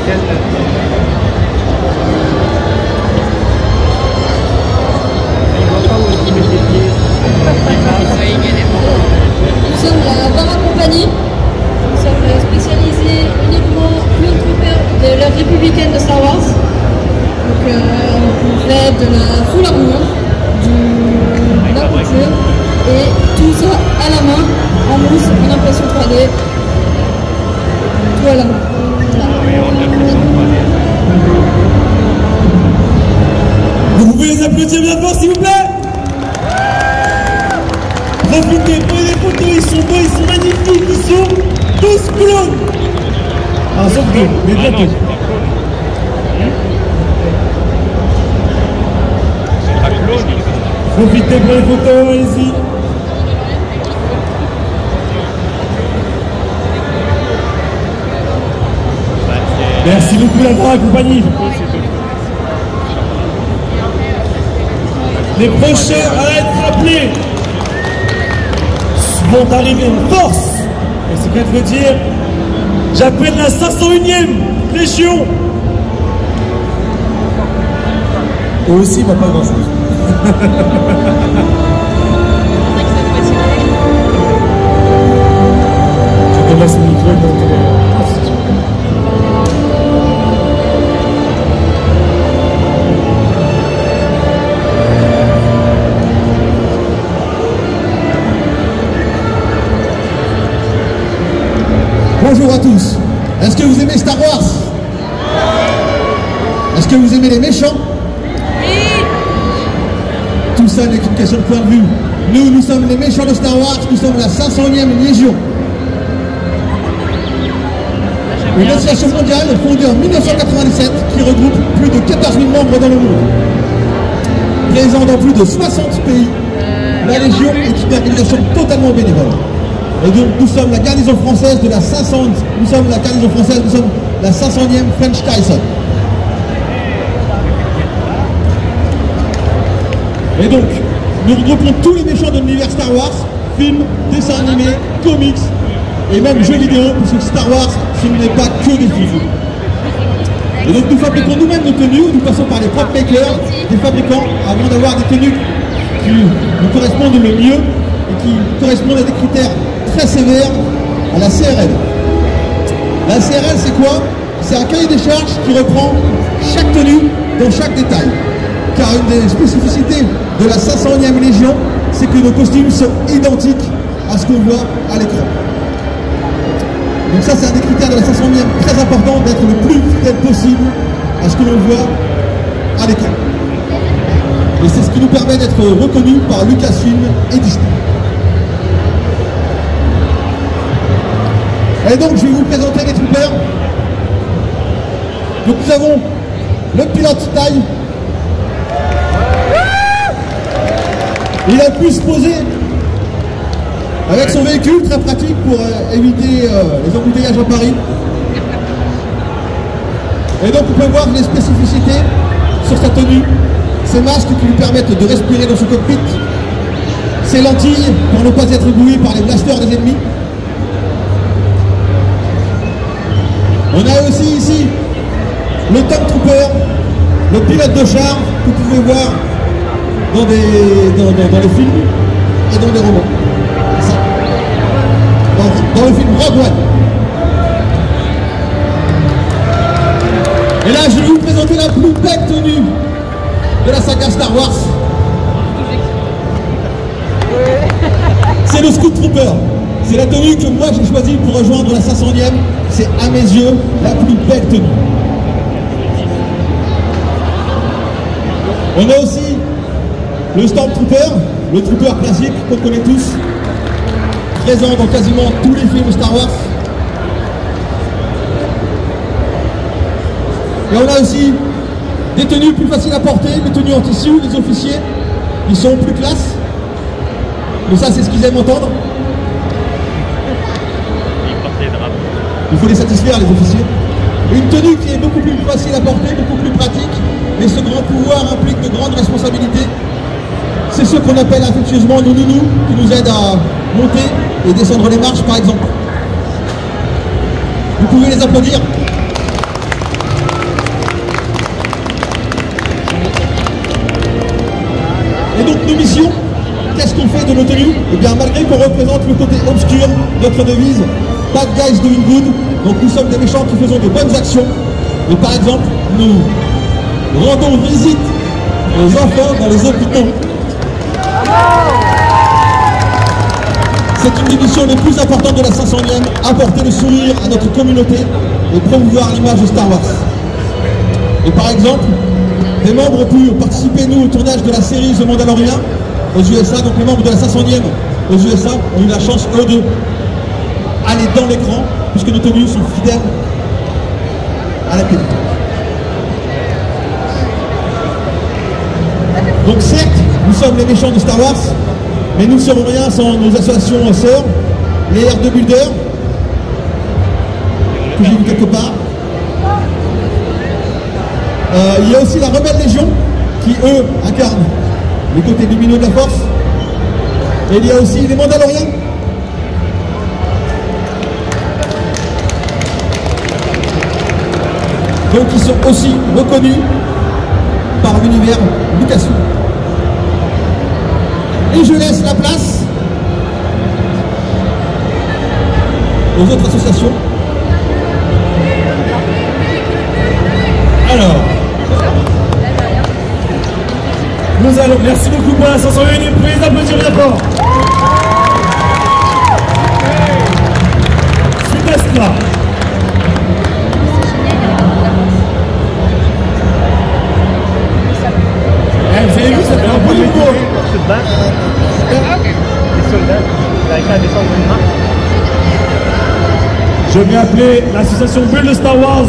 Nous sommes la Vara Compagnie. Nous sommes spécialisés uniquement Clone Trooper de l'ère républicaine de Star Wars. Donc on fait de la full armure, de la couture et tout ça à la main, en mousse, en impression 3D. Tout à la main. Vous pouvez les applaudir bien fort s'il vous plaît. Profitez, prenez des photos, ils sont beaux, ils sont magnifiques, ils sont tous clones. Ah, sauf que, mais bientôt. Profitez pour les photos, allez-y. Merci beaucoup la Vara Compagnie. Les prochains à être appelés vont arriver en force. Et c'est qu'à de dire, j'appelle la 501e Légion. Eux aussi, il va pas grand chose. Je commence le micro donc. Bonjour à tous. Est-ce que vous aimez Star Wars? Est-ce que vous aimez les méchants? Oui. Tout ça n'est qu'une question de point de vue. Nous sommes les méchants de Star Wars, nous sommes la 501e Légion. Une association mondiale fondée en 1997 qui regroupe plus de 14 000 membres dans le monde. Présent dans plus de 60 pays, la Légion est une organisation totalement bénévole. Et donc nous sommes la garnison française de la 500, nous sommes la garnison française, nous sommes la 500e French Tyson. Et donc, nous regroupons tous les méchants de l'univers Star Wars, films, dessins animés, comics et même jeux vidéo, parce que Star Wars, ce n'est pas que des films. Et donc nous fabriquons nous-mêmes nos tenues, nous passons par les prop makers, des fabricants, avant d'avoir des tenues qui nous correspondent le mieux et qui correspondent à des critères très sévère à la CRL. La CRL, c'est quoi? C'est un cahier des charges qui reprend chaque tenue dans chaque détail. Car une des spécificités de la 501e Légion, c'est que nos costumes sont identiques à ce qu'on voit à l'écran. Donc ça, c'est un des critères de la 501e très important, d'être le plus fidèle possible à ce que l'on voit à l'écran. Et c'est ce qui nous permet d'être reconnus par Lucasfilm et Disney. Et donc je vais vous présenter les troopers. Donc nous avons le pilote taille. Il a pu se poser avec son véhicule, très pratique pour éviter les embouteillages à Paris. Et donc vous pouvez voir les spécificités sur sa tenue, ses masques qui lui permettent de respirer dans son cockpit, ses lentilles pour ne pas être ébloui par les blasters des ennemis. On a aussi ici le Tank Trooper, le pilote de char que vous pouvez voir dans les films et dans des romans. Dans le film Rogue One. Et là, je vais vous présenter la plus belle tenue de la saga Star Wars. C'est le Scout Trooper. C'est la tenue que moi j'ai choisie pour rejoindre la 500e. C'est à mes yeux la plus belle tenue. On a aussi le Stormtrooper, le trooper classique qu'on connaît tous, présent dans quasiment tous les films Star Wars. Et on a aussi des tenues plus faciles à porter, des tenues en tissu, les officiers, ils sont plus classe. Mais ça, c'est ce qu'ils aiment entendre. Il faut les satisfaire, les officiers. Une tenue qui est beaucoup plus facile à porter, beaucoup plus pratique, mais ce grand pouvoir implique de grandes responsabilités. C'est ce qu'on appelle affectueusement nos nounous, qui nous aident à monter et descendre les marches, par exemple. Vous pouvez les applaudir. donc nos missions. Qu'est-ce qu'on fait de nos tenues? Eh bien, malgré qu'on représente le côté obscur, notre devise, Bad Guys Doing Good, donc nous sommes des méchants qui faisons de bonnes actions. Et par exemple, nous rendons visite aux enfants dans les hôpitaux. C'est une des missions les plus importantes de la 500e, apporter le sourire à notre communauté et promouvoir l'image de Star Wars. Et par exemple, des membres ont pu participer, nous, au tournage de la série The Mandalorian aux USA, donc les membres de la 500e aux USA ont eu la chance, eux, de aller dans l'écran, puisque nos tenues sont fidèles à la télé. Donc certes, nous sommes les méchants de Star Wars, mais nous ne serons rien sans nos associations sœurs, les R2 Builders, que j'ai vu quelque part. Il y a aussi la Rebelle Légion, qui eux incarnent les côtés lumineux de la force. Et il y a aussi les Mandaloriens. Donc ils sont aussi reconnus par l'univers Lucasfilm. Et je laisse la place aux autres associations. Alors, nous allons, merci beaucoup pour la 501e prise d'applaudissements d'abord. Suite Astra. Vous avez vu, ça fait un beau niveau. Se battre. Les soldats, ils n'arrivent pas à descendre une marche. Je vais appeler l'association Build Star Wars